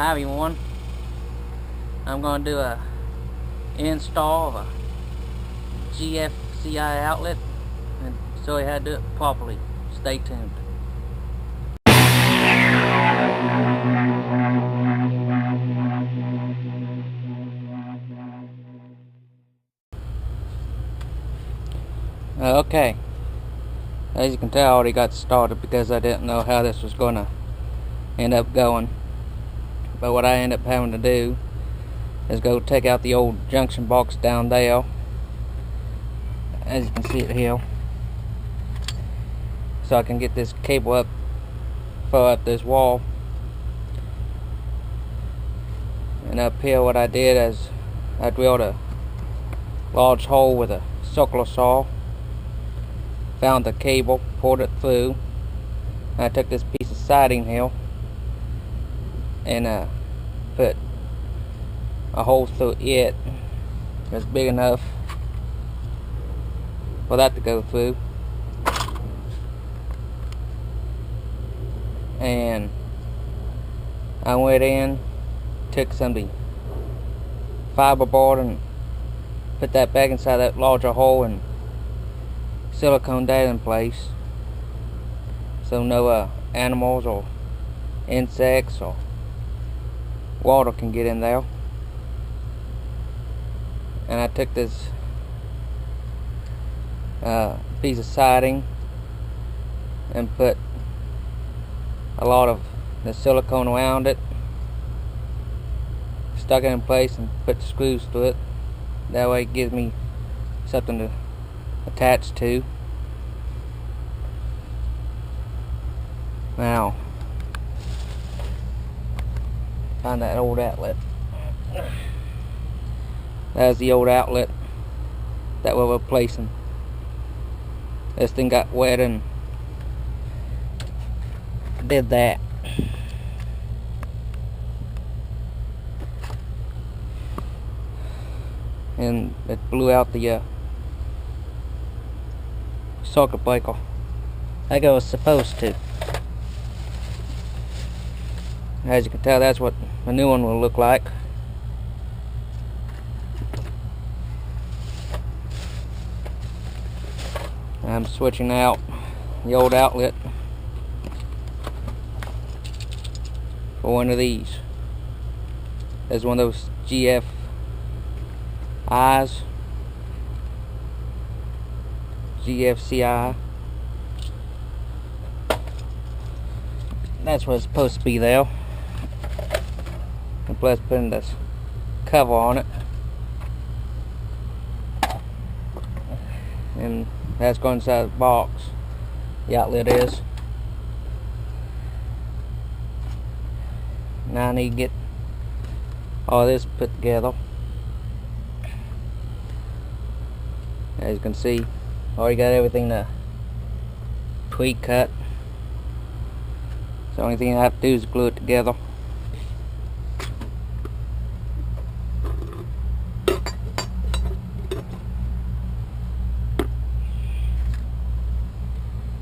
Hi everyone. I'm going to do a install of a GFCI outlet and show you how to do it properly. Stay tuned. Okay, as you can tell, I already got started because I didn't know how this was going to end up going. But what I end up having to do is go take out the old junction box down there, as you can see it here, so I can get this cable up far up this wall. And up here, what I did is I drilled a large hole with a circular saw, found the cable, pulled it through, and I took this piece of siding here and put a hole through it that's big enough for that to go through, and I went in, took some of the fiberboard and put that back inside that larger hole and silicone that in place so no animals or insects or water can get in there. And I took this piece of siding and put a lot of the silicone around it, stuck it in place and put the screws to it. That way it gives me something to attach to. Now, find that old outlet. That's the old outlet that we're replacing. This thing got wet and did that. And it blew out the circuit breaker like it was supposed to. As you can tell, that's what a new one will look like. I'm switching out the old outlet for one of these. There's one of those GFCI. That's what it's supposed to be there. And plus putting this cover on it. And that's going inside the box. The outlet is. Now I need to get all this put together. As you can see, already got everything to tweak cut. So the only thing I have to do is glue it together.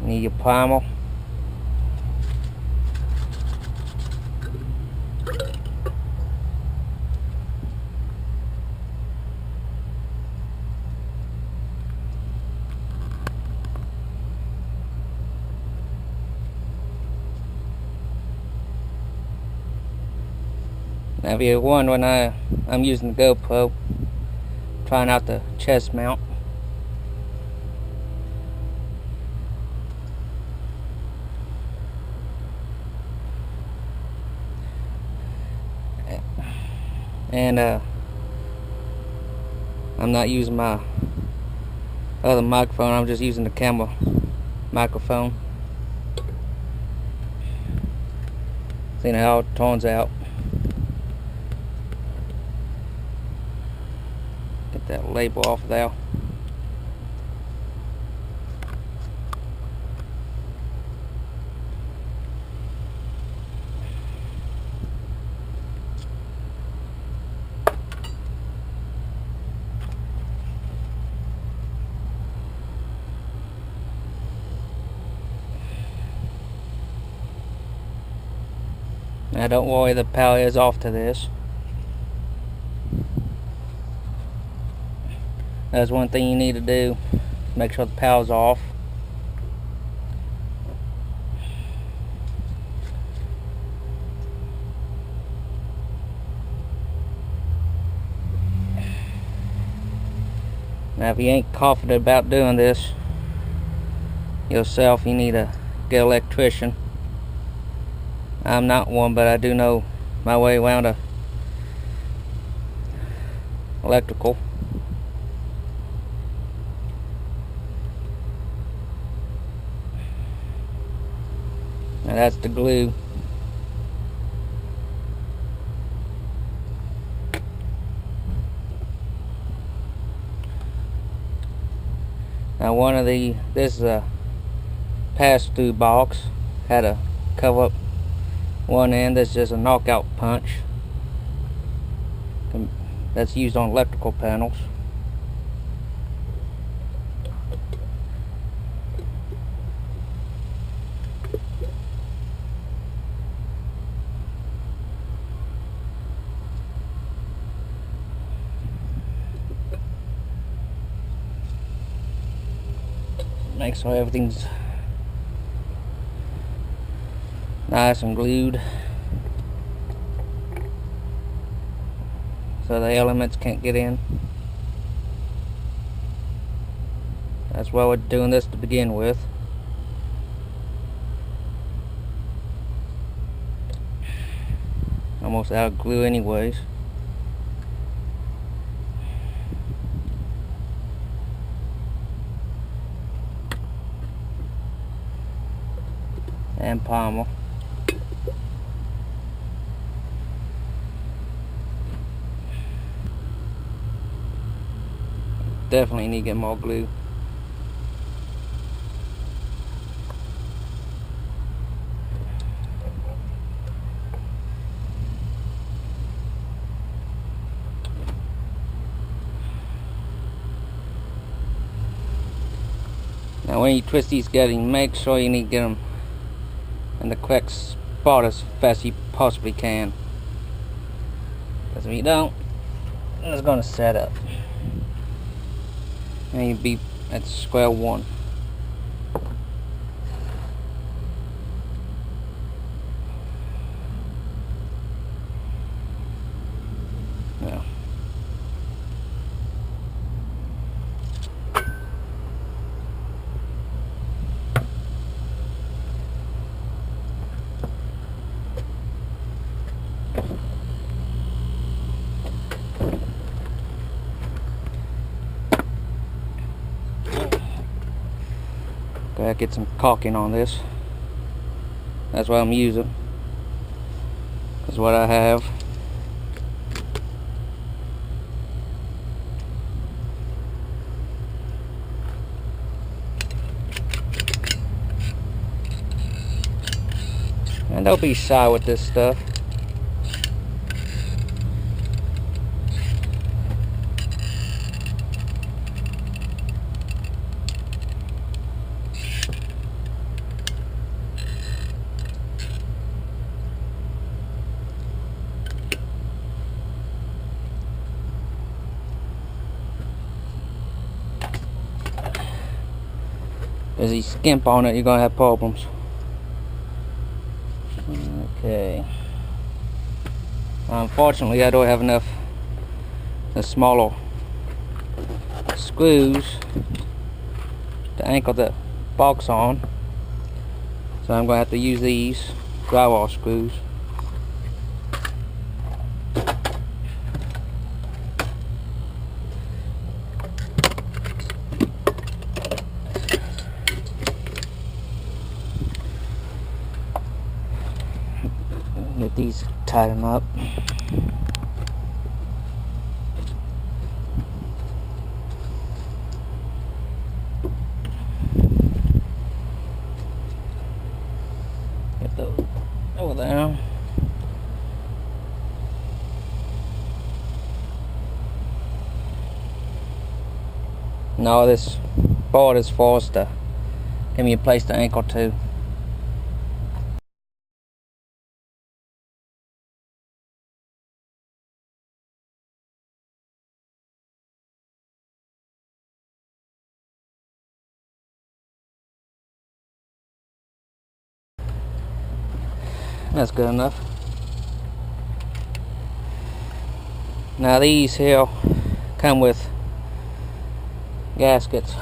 Need your primer. Now if you're wondering, I'm using the GoPro, trying out the chest mount. And I'm not using my other microphone, I'm just using the camera microphone. Seeing how it turns out. Get that label off there. Now don't worry, the power is off to this. That's one thing you need to do. Make sure the power's off. Now if you ain't confident about doing this yourself, you need to get an electrician. I'm not one, but I do know my way around electrical. Now that's the glue. Now this is a pass-through box. Had to cover up one end. This is just a knockout punch that's used on electrical panels. Make sure everything's nice and glued so the elements can't get in. That's why we're doing this to begin with. Almost out of glue anyways. And pommel. Definitely need to get more glue. Now when you twist these together, you make sure you need to get them in the correct spot as fast as you possibly can, because if you don't, it's going to set up and you'll be at square one. Yeah. Gotta get some caulking on this. That's what I'm using. That's what I have. And don't be shy with this stuff. If you skimp on it, you're gonna have problems. Okay. Unfortunately, I don't have enough the smaller screws to anchor the box on, so I'm gonna have to use these drywall screws. Get these tighten up. Get those over there. No, this board is forced to give me a place to anchor to. That's good enough. Now these here come with gaskets.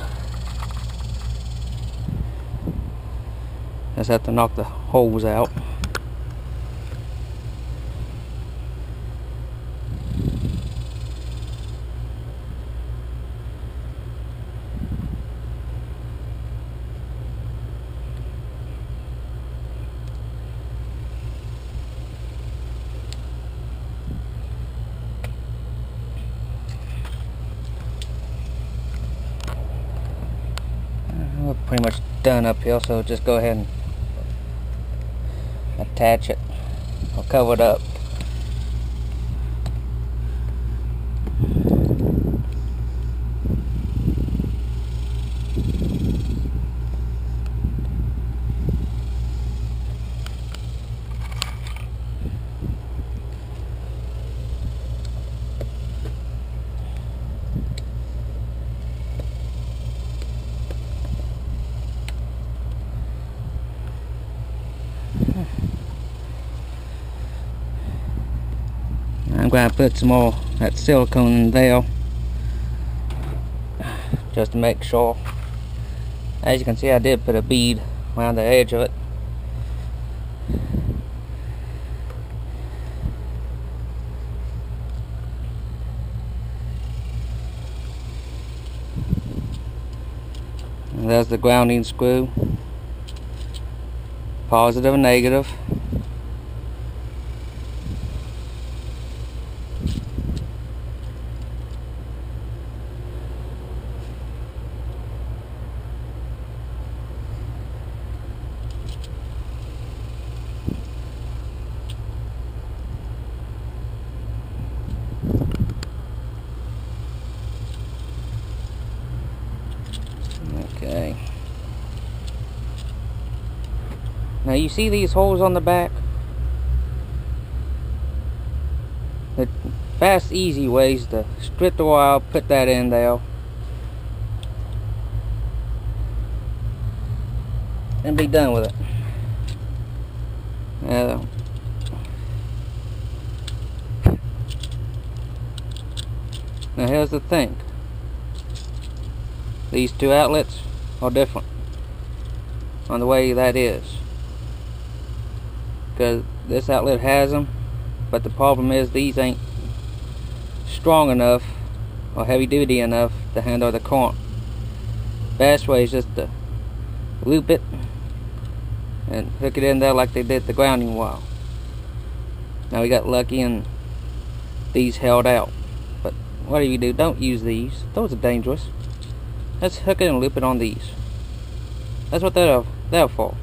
Just have to knock the holes out. We're pretty much done up here, so just go ahead and attach it or cover it up. I'm going to put some more of that silicone in there just to make sure. As you can see, I did put a bead around the edge of it. And there's the grounding screw, positive and negative. Okay. Now you see these holes on the back? The fast, easy ways to strip the wire, put that in there, and be done with it. Now here's the thing. These two outlets are different on the way that is, because this outlet has them, but the problem is these ain't strong enough or heavy duty enough to handle the current. Best way is just to loop it and hook it in there like they did the grounding wire. Now we got lucky and these held out, but whatever you do, don't use these. Those are dangerous. Let's hook it and loop it on these. That's what they're for.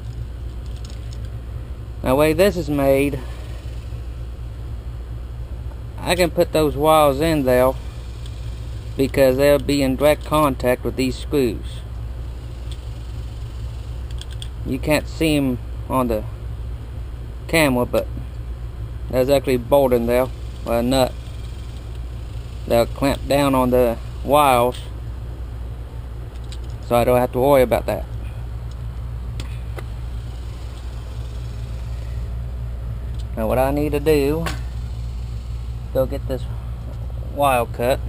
Now the way this is made, I can put those wires in there because they'll be in direct contact with these screws. You can't see them on the camera, but there's actually a bolt in there, or a nut. They'll clamp down on the wires, so I don't have to worry about that. Now what I need to do, go get this wire cut.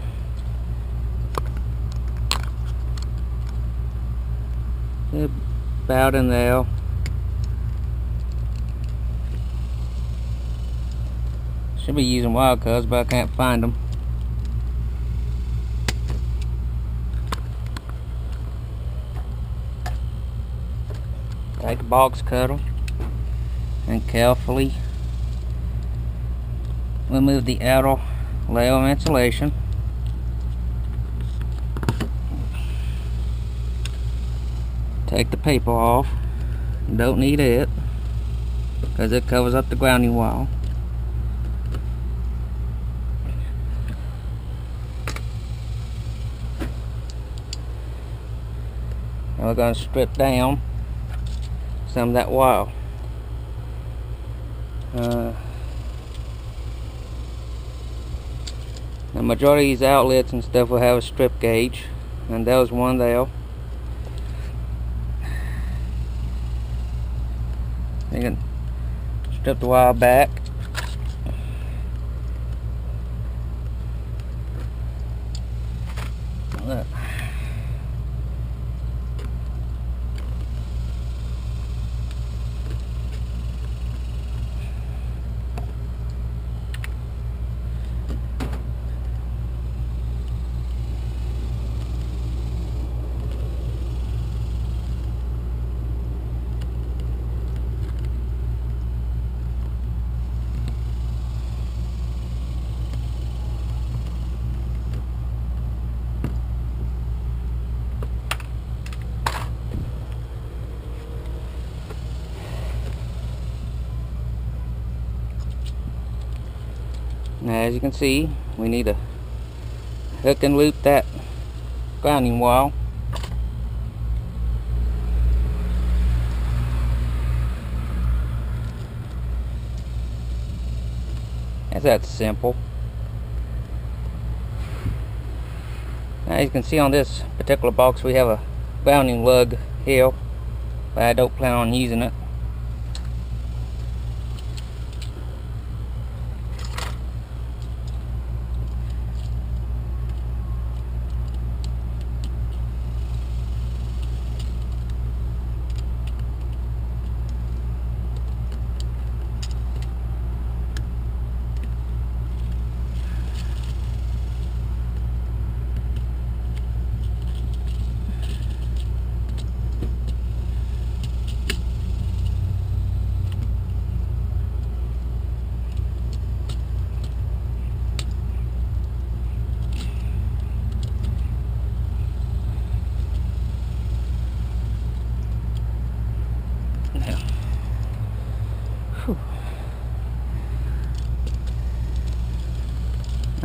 About in there. Should be using wire cutters, but I can't find them. Take a box cutter and carefully remove the outer layer of insulation. Take the paper off. Don't need it because it covers up the grounding wire. Now we're going to strip down some of that wire. The majority of these outlets and stuff will have a strip gauge, and there was one there. You can stripped a while back. Look. Now, as you can see, we need to hook and loop that grounding wire. That's simple. Now, as you can see on this particular box, we have a grounding lug here, but I don't plan on using it.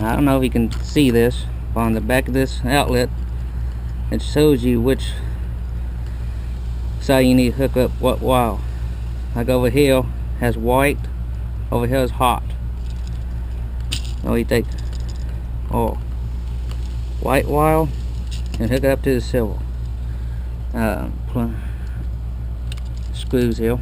I don't know if you can see this, but on the back of this outlet it shows you which side you need to hook up what wire. Like over here has white, over here is hot. So you take white wire and hook it up to the silver screws here.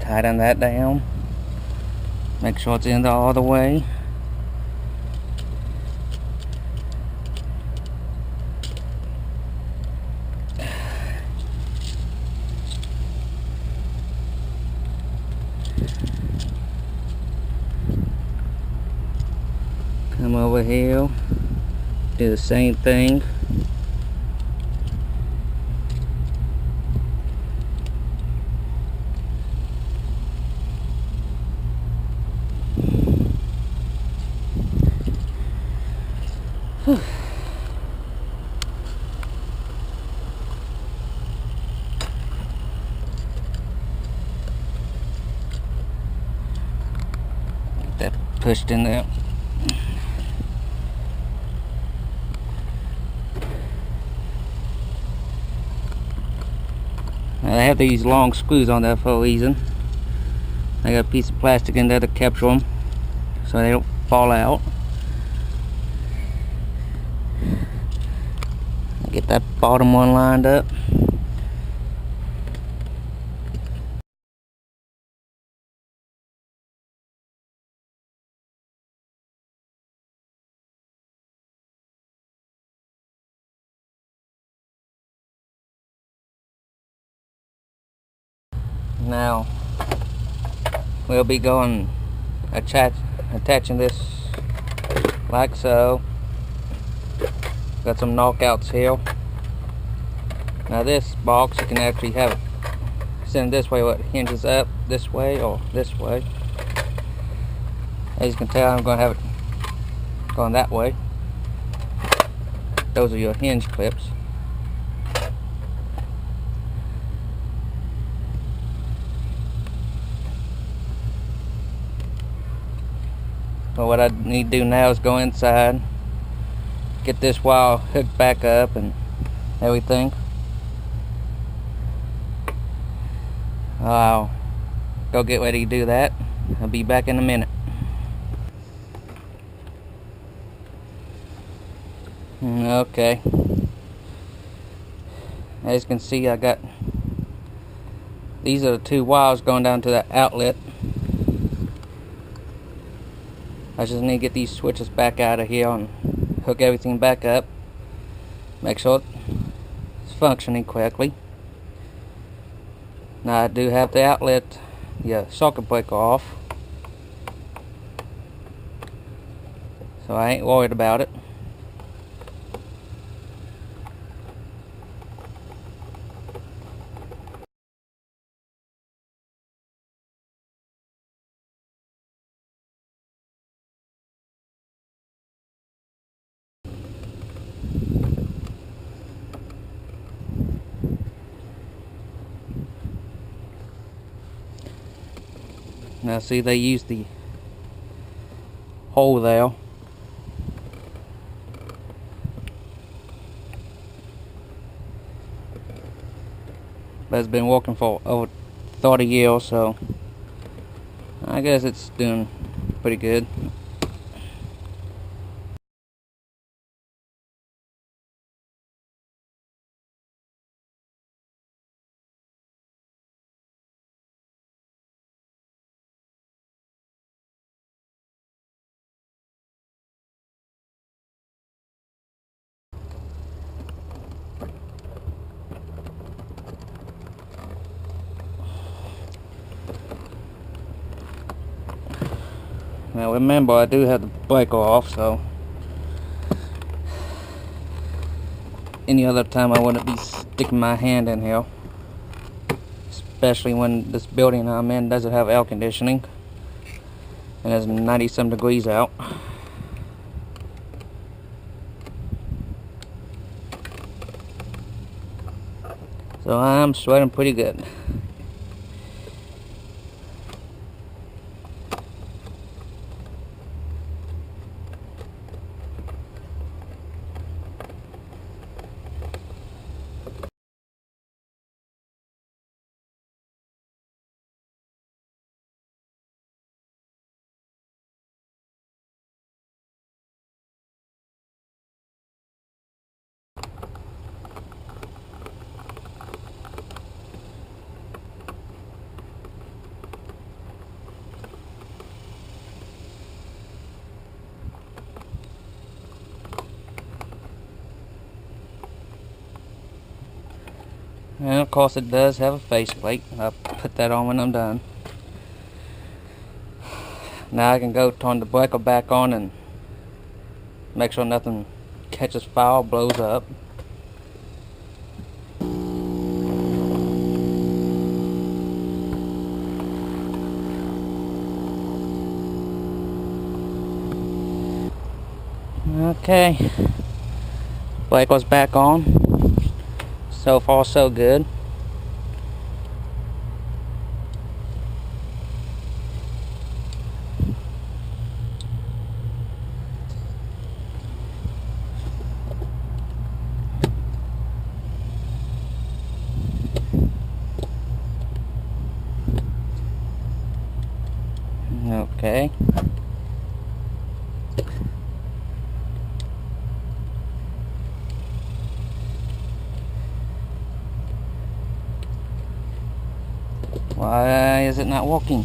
Tighten that down. Make sure it's in there all the way. Come over here, do the same thing. Get that pushed in there. Now they have these long screws on there for a reason. I got a piece of plastic in there to capture them so they don't fall out. Get that bottom one lined up. Now we'll be going attaching this like so. Got some knockouts here. Now this box you can actually have it sitting this way, what hinges up this way or this way. As you can tell, I'm going to have it going that way. Those are your hinge clips. But what I need to do now is go inside, get this wire hooked back up and everything. I'll go get ready to do that. I'll be back in a minute. Okay. As you can see, I got these are the two wires going down to that outlet. I just need to get these switches back out of here and hook everything back up. Make sure it's functioning correctly. Now I do have the outlet, socket breaker off, so I ain't worried about it. Now see, they use the hole there. But it's been working for over 30 years, so I guess it's doing pretty good. Now remember, I do have the breaker off, so any other time I wouldn't be sticking my hand in here. Especially when this building I'm in doesn't have air conditioning and it's 90-some degrees out. So I'm sweating pretty good. And of course it does have a faceplate. I'll put that on when I'm done. Now I can go turn the breaker back on and make sure nothing catches fire or blows up. Okay, breaker's back on. So far so good. Okay. Why is it not working?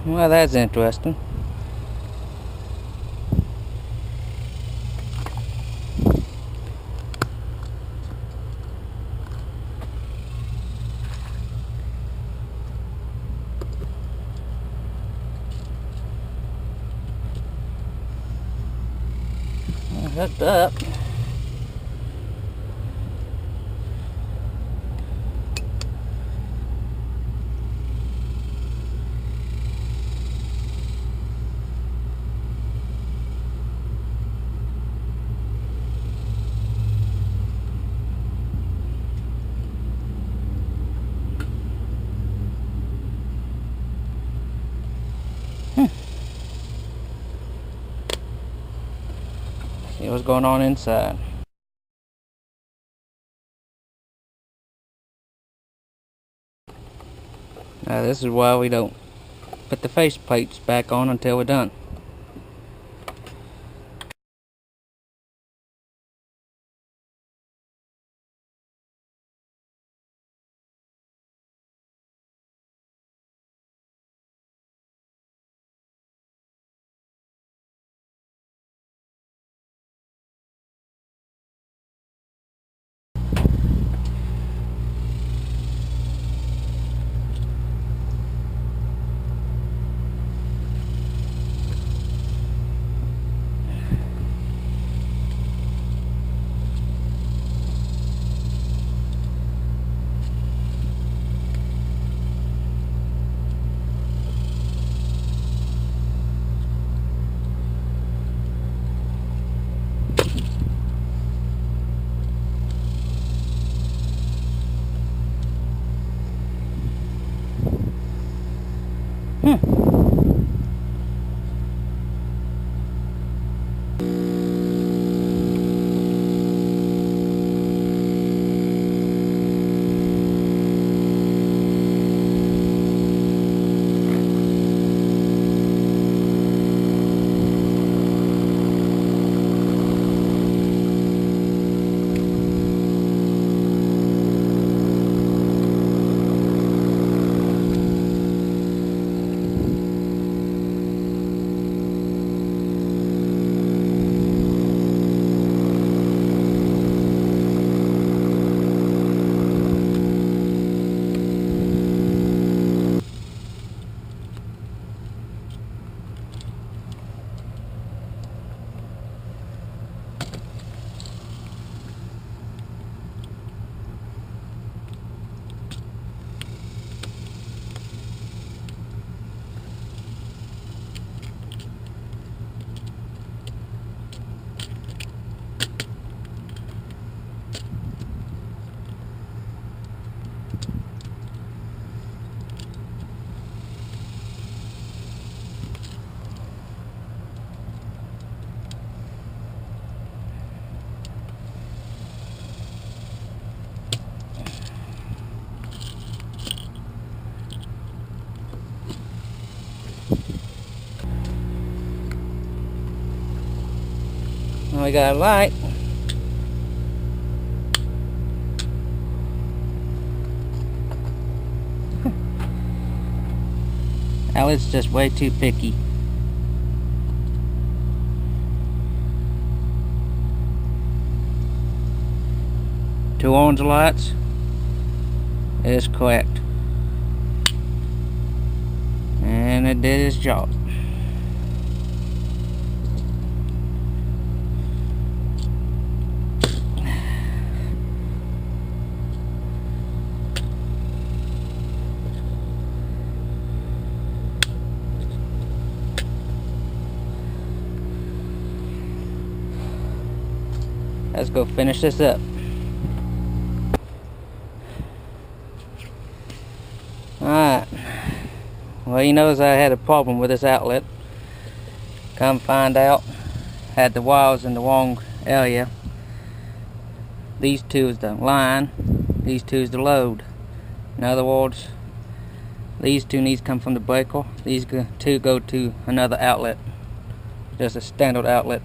Well, that's interesting. hooked up. See what's going on inside. Now this is why we don't put the face plates back on until we're done. We got a light. Now it's just way too picky. Two orange lights is correct. And it did its job. Let's go finish this up. Alright. Well, he knows I had a problem with this outlet. Come find out, had the wires in the wrong area. These two is the line, these two is the load. In other words, these two needs to come from the breaker, these two go to another outlet. Just a standard outlet.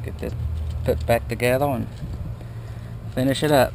Get this put back together and finish it up.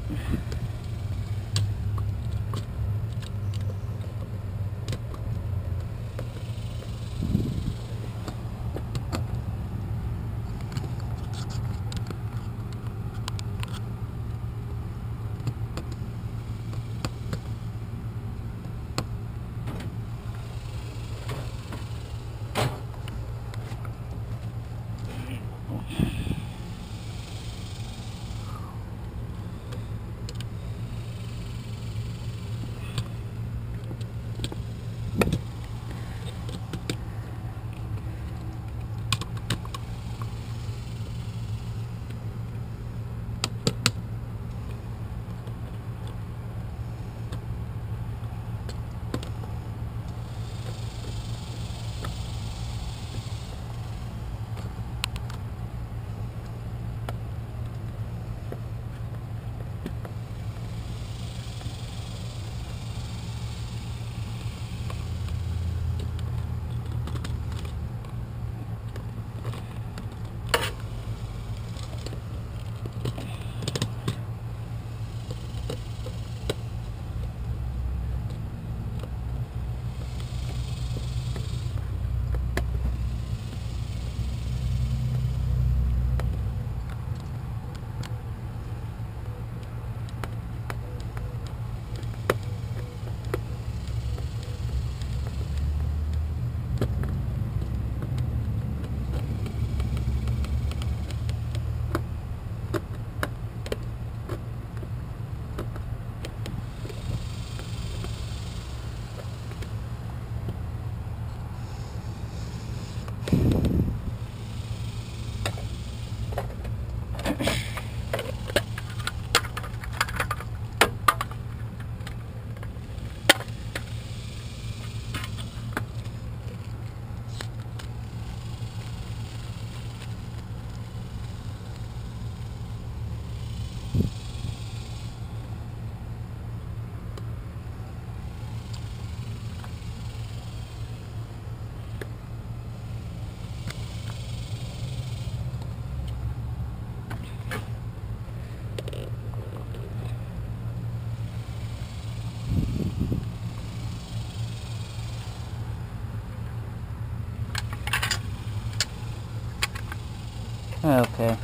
Okay.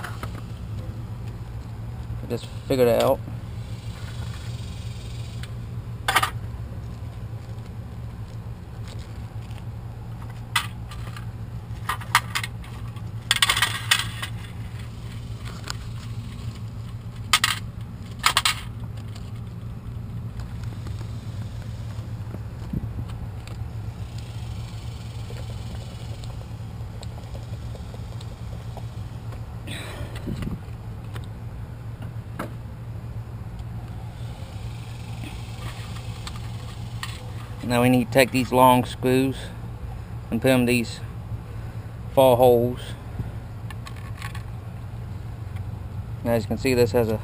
Just figured it out. Now we need to take these long screws and put them in these 4 holes. Now, as you can see, this has a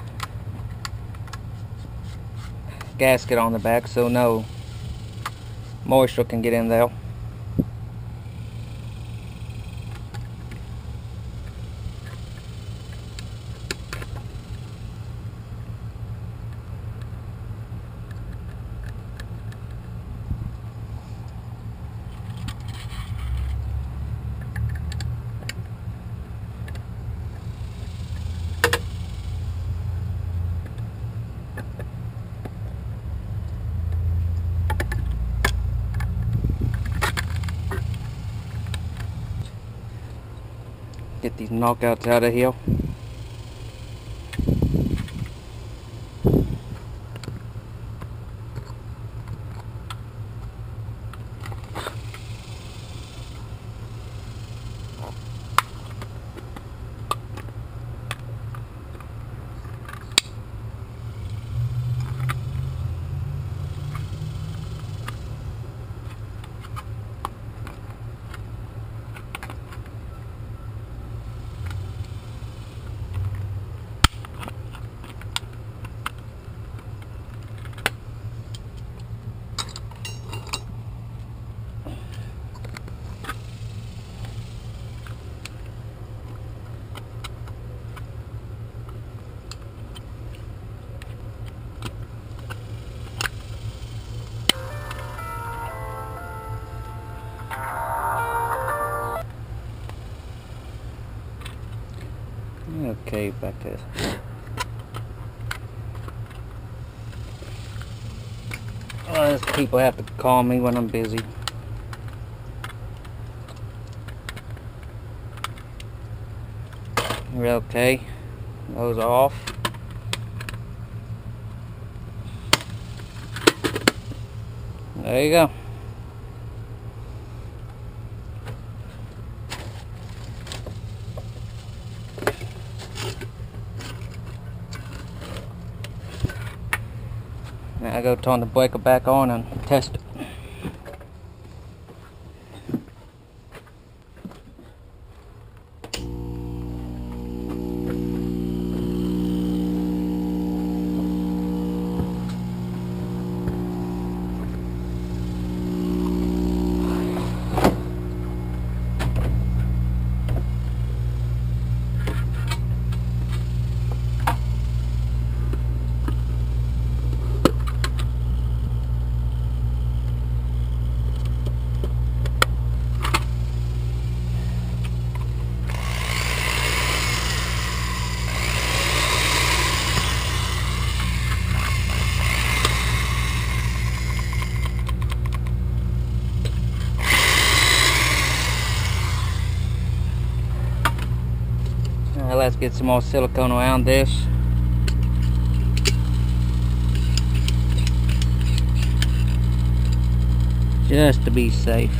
gasket on the back so no moisture can get in there. Get these knockouts out of here. Okay, back to this. Well, people have to call me when I'm busy. We're okay. Those are off. There you go. Now I go turn the breaker back on and test it. Now let's get some more silicone around this. Just to be safe.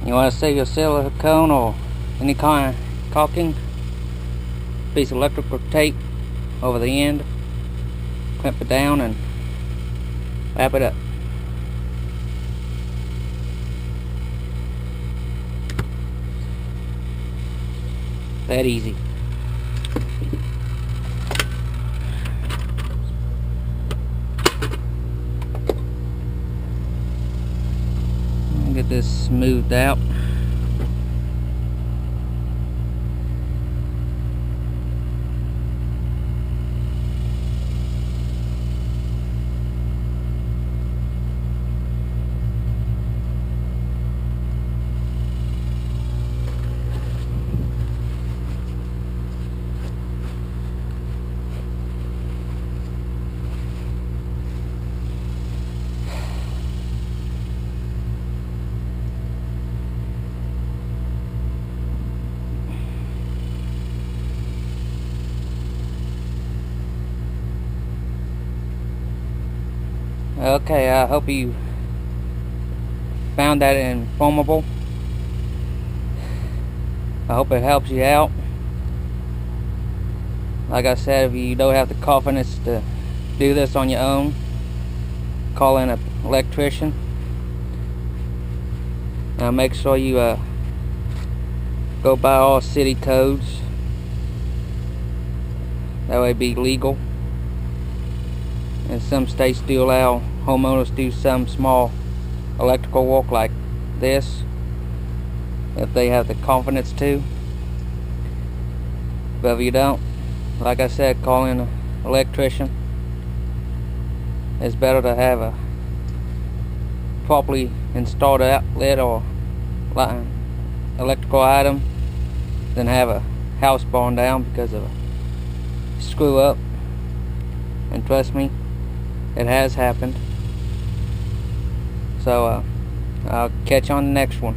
You want to save your silicone or any kind of caulking, piece of electrical tape over the end, clamp it down and wrap it up. That easy. get this smoothed out. Okay, I hope you found that informative. I hope it helps you out. Like I said, if you don't have the confidence to do this on your own, call in an electrician. Now make sure you go by all city codes. That way be legal. And some states do allow homeowners to do some small electrical work like this if they have the confidence to. But if you don't, like I said, call in an electrician. It's better to have a properly installed outlet or electrical item than have a house burned down because of a screw up. And trust me, it has happened. So I'll catch you on the next one.